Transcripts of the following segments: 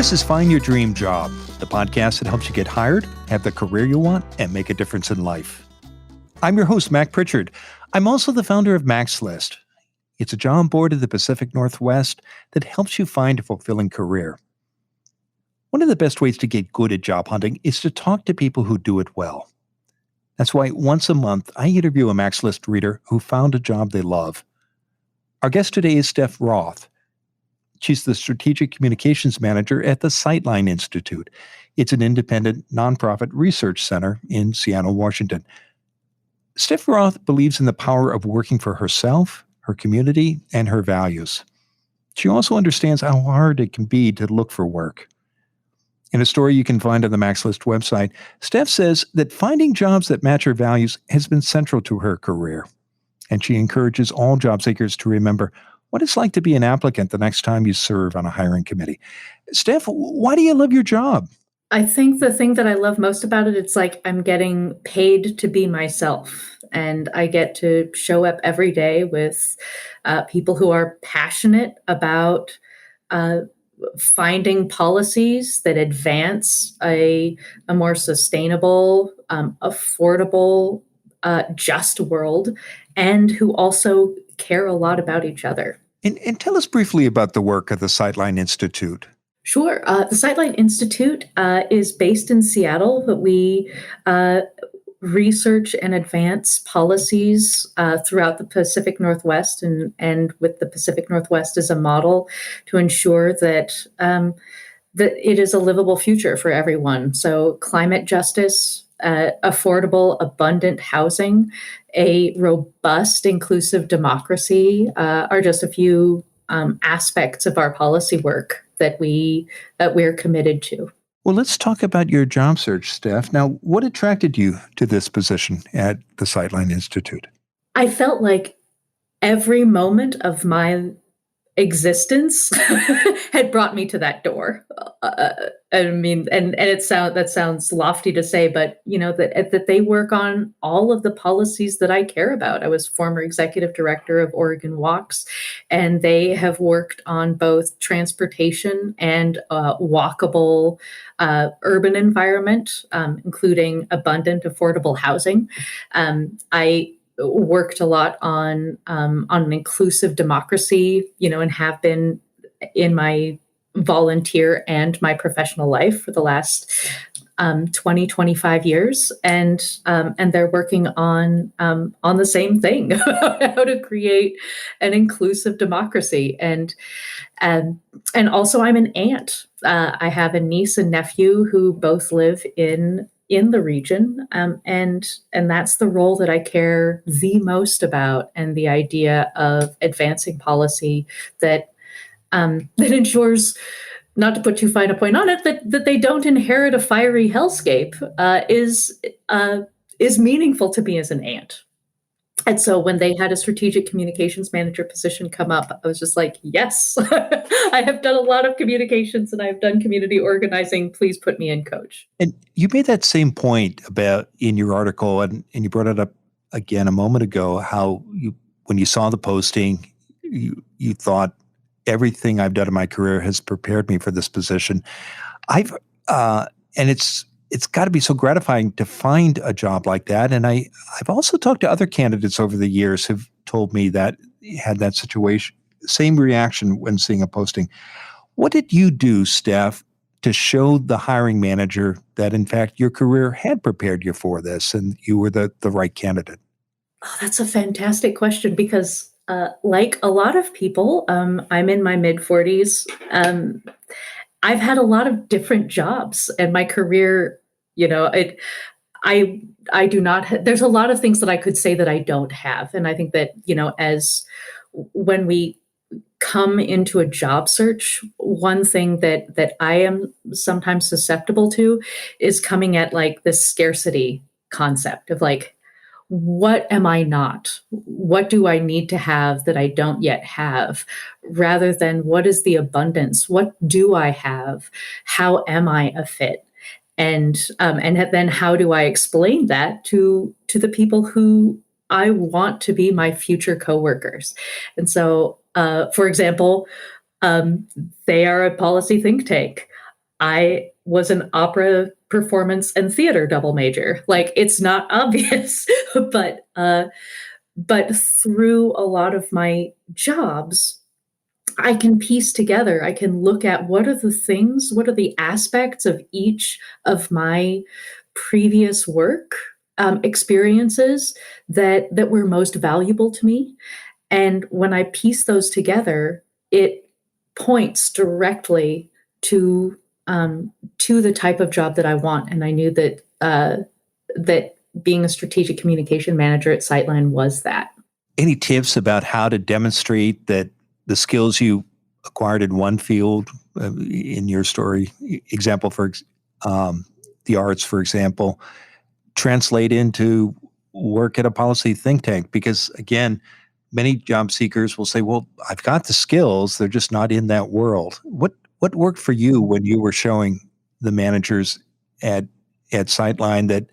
This is Find Your Dream Job, the podcast that helps you get hired, have the career you want, and make a difference in life. I'm your host, Mac Pritchard. I'm also the founder of Mac's List. It's a job board in the Pacific Northwest that helps you find a fulfilling career. One of the best ways to get good at job hunting is to talk to people who do it well. That's why once a month, I interview a Mac's List reader who found a job they love. Our guest today is Steph Routh. She's the Strategic Communications Manager at the Sightline Institute. It's an independent, nonprofit research center in Seattle, Washington. Steph Routh believes in the power of working for herself, her community, and her values. She also understands how hard it can be to look for work. In a story you can find on the Mac's List website, Steph says that finding jobs that match her values has been central to her career. And she encourages all job seekers to remember what it's like to be an applicant the next time you serve on a hiring committee. Steph, why do you love your job? I think the thing that I love most about it, it's like I'm getting paid to be myself. And I get to show up every day with people who are passionate about finding policies that advance a more sustainable, affordable, just world, and who also care a lot about each other. And tell us briefly about the work of the Sightline Institute. Sure. The Sightline Institute is based in Seattle, but we research and advance policies throughout the Pacific Northwest, and with the Pacific Northwest as a model to ensure that it is a livable future for everyone. So climate justice, affordable, abundant housing, a robust, inclusive democracy are just a few aspects of our policy work that we're committed to. Well, let's talk about your job search, Steph. Now, what attracted you to this position at the Sightline Institute? I felt like every moment of my existence had brought me to that door. I mean, and that sounds lofty to say, but you know that they work on all of the policies that I care about. I was former executive director of Oregon Walks, and they have worked on both transportation and walkable urban environment, including abundant, affordable housing. I worked a lot on an inclusive democracy, and have been in my volunteer and my professional life for the last 20, 25 years. And they're working on the same thing, how to create an inclusive democracy. And also I'm an aunt. I have a niece and nephew who both live in the region. And that's the role that I care the most about, and the idea of advancing policy that ensures, not to put too fine a point on it, that they don't inherit a fiery hellscape is meaningful to me as an aunt. And so when they had a strategic communications manager position come up, I was just like, yes, I have done a lot of communications and I've done community organizing. Please put me in, coach. And you made that same point about in your article, and you brought it up again a moment ago, how when you saw the posting, you thought, everything I've done in my career has prepared me for this position. And it's got to be so gratifying to find a job like that. And I've also talked to other candidates over the years who've told me that had that situation, same reaction when seeing a posting. What did you do, Steph, to show the hiring manager that, in fact, your career had prepared you for this and you were the right candidate? Oh, that's a fantastic question, because like a lot of people, I'm in my mid-40s. I've had a lot of different jobs, and my career, I do not, there's a lot of things that I could say that I don't have. And I think that, as when we come into a job search, one thing that I am sometimes susceptible to is coming at like this scarcity concept of like, what am I not? What do I need to have that I don't yet have? Rather than what is the abundance? What do I have? How am I a fit? And then how do I explain that to the people who I want to be my future coworkers? And so, for example, they are a policy think tank. I was an opera performance and theater double major. Like, it's not obvious, but through a lot of my jobs, I can piece together, I can look at what are the things, what are the aspects of each of my previous work experiences that were most valuable to me. And when I piece those together, it points directly to the type of job that I want. And I knew that being a strategic communication manager at Sightline was that. Any tips about how to demonstrate that the skills you acquired in one field, in your story, example for the arts, for example, translate into work at a policy think tank? Because again, many job seekers will say, well, I've got the skills, they're just not in that world. What worked for you when you were showing the managers at Sightline that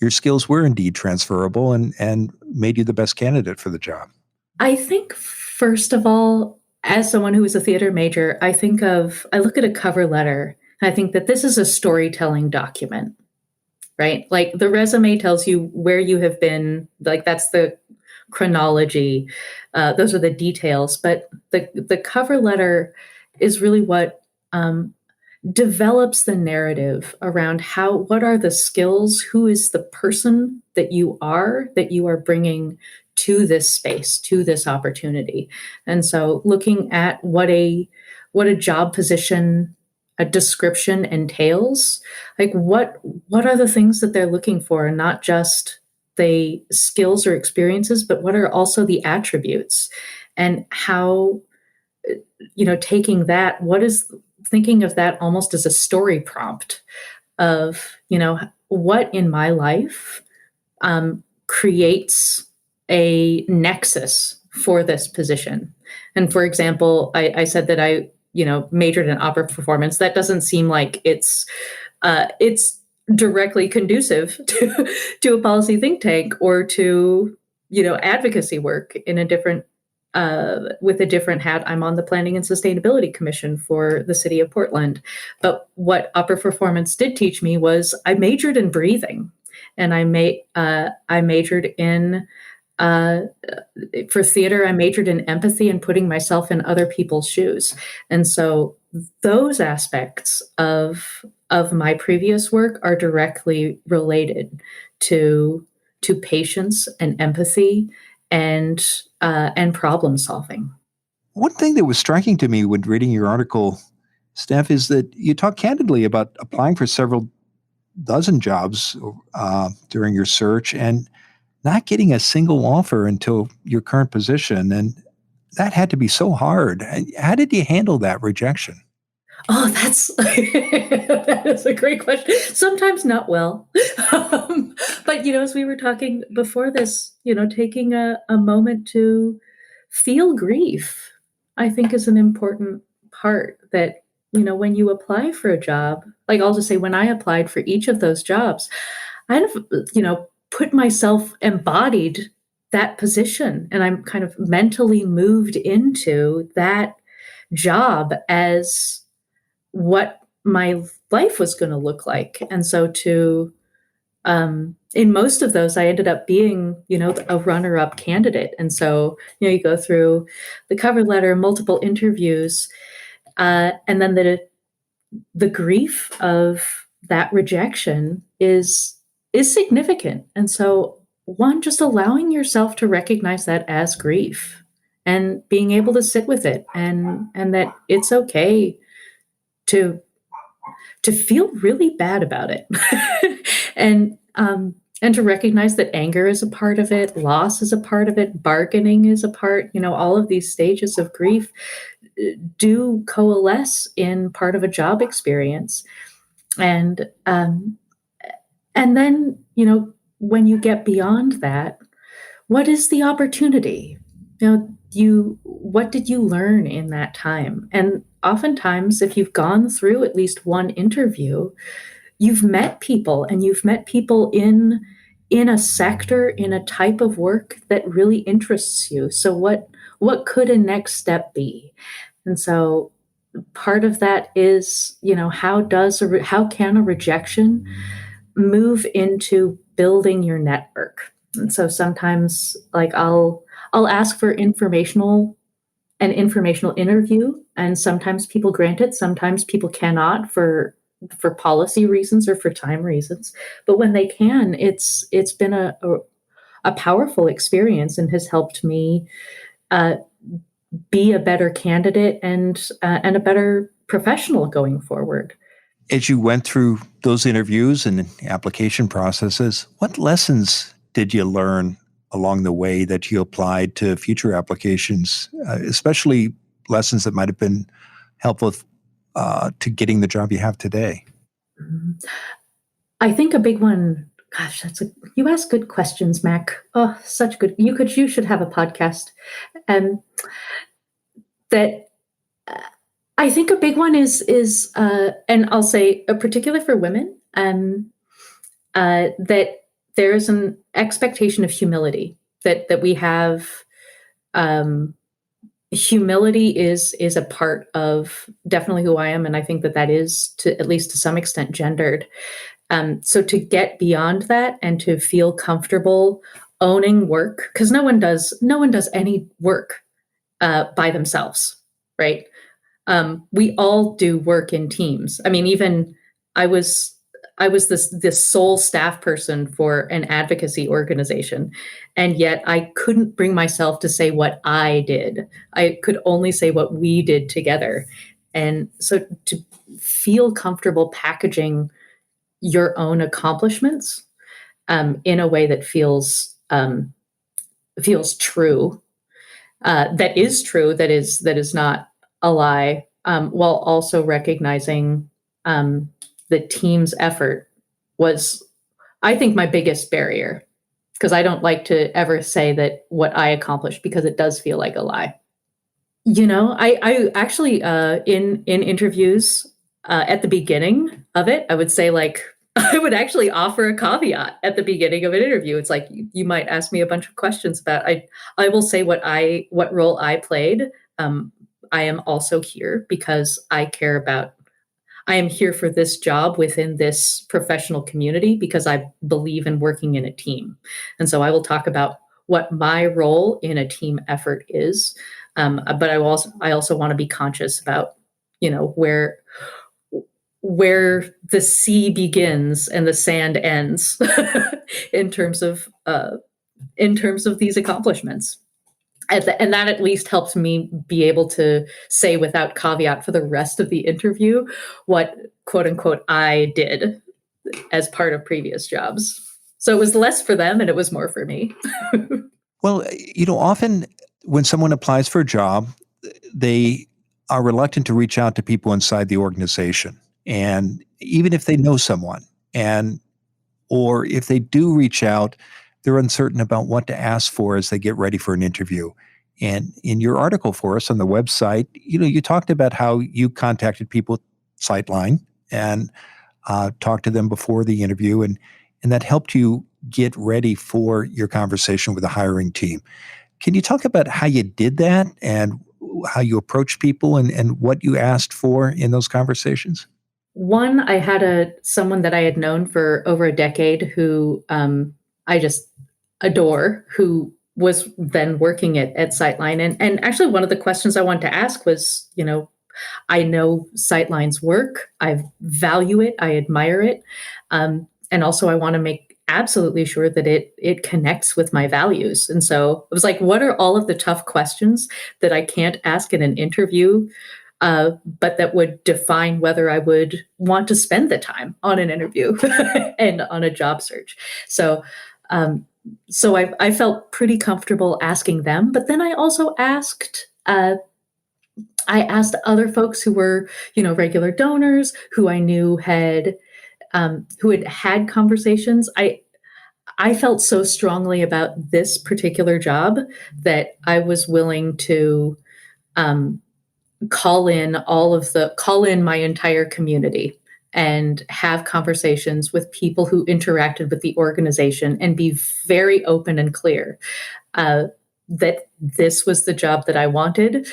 your skills were indeed transferable and made you the best candidate for the job? I think, first of all, as someone who is a theater major, I look at a cover letter, and I think that this is a storytelling document, right? Like, the resume tells you where you have been, like, that's the chronology, those are the details, but the cover letter is really what develops the narrative around what are the skills, who is the person that you are bringing to this space, to this opportunity. And so looking at what a job position, a description entails, like what are the things that they're looking for, and not just the skills or experiences, but what are also the attributes, and how, taking that, thinking of that almost as a story prompt of, what in my life creates a nexus for this position. And for example, I said that I, majored in opera performance. That doesn't seem like it's directly conducive to a policy think tank or to, advocacy work in a different with a different hat. I'm on the Planning and Sustainability Commission for the city of Portland. But what opera performance did teach me was I majored in breathing, and I majored in for theater. I majored in empathy and putting myself in other people's shoes. And so those aspects of my previous work are directly related to patience and empathy and problem solving. One thing that was striking to me when reading your article, Steph, is that you talk candidly about applying for several dozen jobs during your search and not getting a single offer until your current position. And that had to be so hard. How did you handle that rejection? Oh, that is a great question. Sometimes not well. But, as we were talking before this, taking a moment to feel grief, I think, is an important part that, when you apply for a job, like, I'll just say, when I applied for each of those jobs, I kind of, put myself, embodied that position, and I'm kind of mentally moved into that job as what my life was going to look like. And so in most of those, I ended up being, a runner-up candidate. And so, you go through the cover letter, multiple interviews, and then the grief of that rejection is significant. And so, one, just allowing yourself to recognize that as grief and being able to sit with it, and that it's okay to feel really bad about it. and to recognize that anger is a part of it, loss is a part of it, bargaining is a part, all of these stages of grief do coalesce in part of a job experience. And then, when you get beyond that, what is the opportunity? What did you learn in that time? And oftentimes, if you've gone through at least one interview, you've met people, and you've met people in a sector, in a type of work that really interests you. So what could a next step be? And so part of that is, how can a rejection move into building your network? And so sometimes, like, I'll ask for an informational interview, and sometimes people grant it, sometimes people cannot for policy reasons or for time reasons. But when they can, it's been a powerful experience and has helped me uh, be a better candidate and a better professional going forward. As you went through those interviews and application processes, what lessons did you learn along the way that you applied to future applications, especially lessons that might have been helpful to getting the job you have today? I think a big one. Gosh, you ask good questions, Mac. Oh, such good. You should have a podcast. And that I think a big one is and I'll say particular for women, that there is an expectation of humility that we have. Humility is a part of definitely who I am, and I think that is, to at least to some extent, gendered. So to get beyond that and to feel comfortable owning work, because no one does any work by themselves, right? We all do work in teams. I mean, even I was this sole staff person for an advocacy organization, and yet I couldn't bring myself to say what I did. I could only say what we did together. And so to feel comfortable packaging your own accomplishments in a way that feels true, that is true, that is not a lie, while also recognizing the team's effort was, I think, my biggest barrier, because I don't like to ever say that what I accomplished, because it does feel like a lie. I actually in interviews at the beginning of it, I would say, like, I would actually offer a caveat at the beginning of an interview. It's like, you might ask me a bunch of questions about, I will say what role I played. I am also here because I am here for this job within this professional community because I believe in working in a team. And so I will talk about what my role in a team effort is. But I also want to be conscious about, where the sea begins and the sand ends in terms of these accomplishments. And that at least helps me be able to say without caveat for the rest of the interview what, quote unquote, I did as part of previous jobs. So it was less for them and it was more for me. Well, often when someone applies for a job, they are reluctant to reach out to people inside the organization. And even if they know someone, or if they do reach out, they're uncertain about what to ask for as they get ready for an interview. And in your article for us on the website, you talked about how you contacted people at Sightline and talked to them before the interview, and that helped you get ready for your conversation with the hiring team. Can you talk about how you did that and how you approached people and what you asked for in those conversations? One, I had someone that I had known for over a decade who I just adore, who was then working at Sightline. And actually one of the questions I wanted to ask was, I know Sightline's work, I value it, I admire it. And also I want to make absolutely sure that it connects with my values. And so it was like, what are all of the tough questions that I can't ask in an interview, but that would define whether I would want to spend the time on an interview and on a job search. So I felt pretty comfortable asking them, but then I also asked other folks who were, regular donors who I knew who had conversations. I felt so strongly about this particular job that I was willing to call in my entire community and have conversations with people who interacted with the organization and be very open and clear that this was the job that I wanted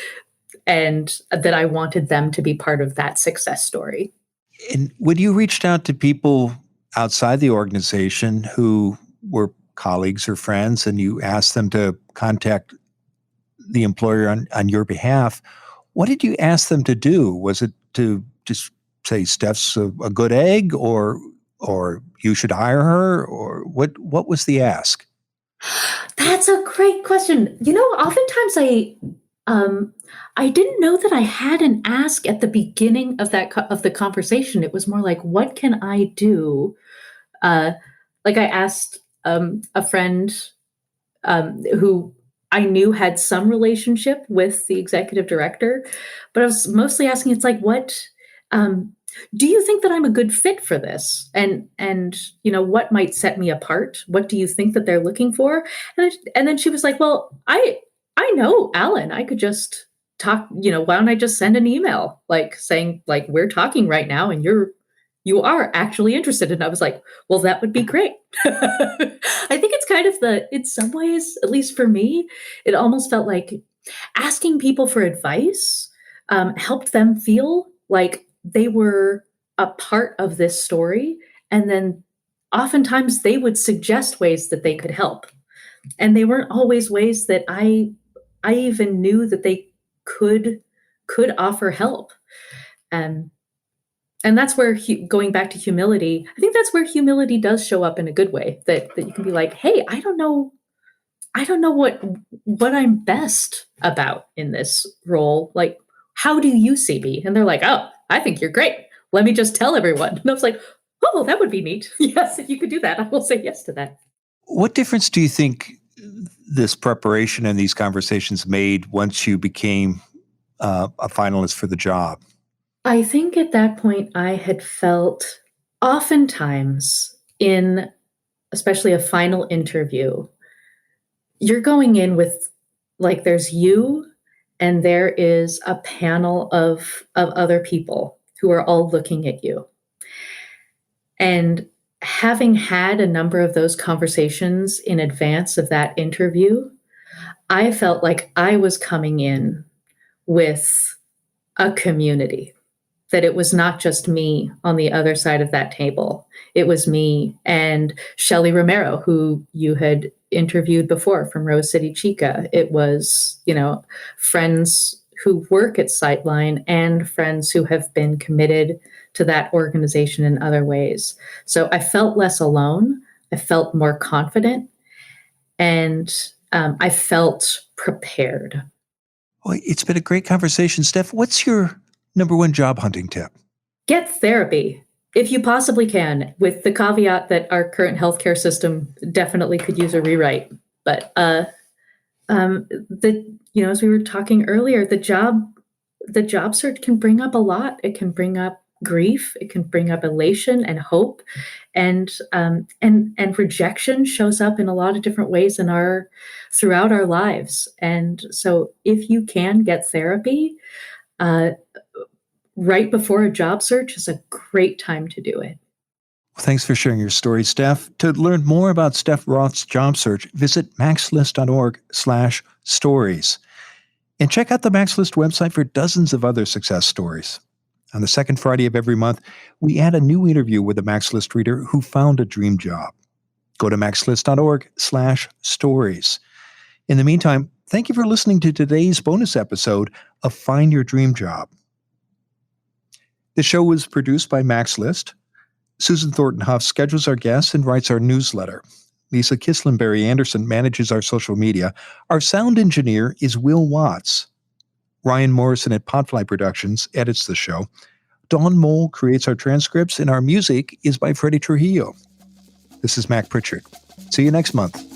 and that I wanted them to be part of that success story. And when you reached out to people outside the organization who were colleagues or friends, and you asked them to contact the employer on your behalf, what did you ask them to do? Was it to just say Steph's a good egg, or you should hire her, or what was the ask? That's a great question. Oftentimes I didn't know that I had an ask at the beginning of of the conversation. It was more like, what can I do? Like I asked a friend who I knew had some relationship with the executive director, but I was mostly asking, it's like, what do you think that I'm a good fit for this? And what might set me apart? What do you think that they're looking for? And then she was like, well, I know Alan. I could just talk, why don't I just send an email like saying like we're talking right now and you are actually interested. And I was like, well, that would be great. I think it's kind of in some ways, at least for me, it almost felt like asking people for advice helped them feel like they were a part of this story. And then oftentimes they would suggest ways that they could help. And they weren't always ways that I even knew that they could offer help. And that's where going back to humility, I think that's where humility does show up in a good way, that you can be like, hey, I don't know what I'm best about in this role. Like, how do you see me? And they're like, oh, I think you're great. Let me just tell everyone. And I was like, oh, that would be neat. Yes, if you could do that, I will say yes to that. What difference do you think this preparation and these conversations made once you became a finalist for the job? I think at that point I had felt oftentimes in, especially a final interview, you're going in with like there's you and there is a panel of other people who are all looking at you. And having had a number of those conversations in advance of that interview, I felt like I was coming in with a community, that it was not just me on the other side of that table. It was me and Shelley Romero, who you had interviewed before from Rose City Chica. It was, friends who work at Sightline and friends who have been committed to that organization in other ways. So I felt less alone. I felt more confident, and I felt prepared. Well, it's been a great conversation. Steph, what's your number one job hunting tip? Get therapy if you possibly can, with the caveat that our current healthcare system definitely could use a rewrite. But as we were talking earlier, the job search can bring up a lot. It can bring up grief. It can bring up elation and hope, and rejection shows up in a lot of different ways throughout our lives. And so, if you can get therapy right before a job search, is a great time to do it. Thanks for sharing your story, Steph. To learn more about Steph Routh's job search, visit maxlist.org/stories. And check out the Max List website for dozens of other success stories. On the second Friday of every month, we add a new interview with a Max List reader who found a dream job. Go to maxlist.org/stories. In the meantime, thank you for listening to today's bonus episode of Find Your Dream Job. The show was produced by Max List. Susan Thornton Huff schedules our guests and writes our newsletter. Lisa Kislenberry Anderson manages our social media. Our sound engineer is Will Watts. Ryan Morrison at Podfly Productions edits the show. Dawn Mole creates our transcripts, and our music is by Freddie Trujillo. This is Mac Pritchard. See you next month.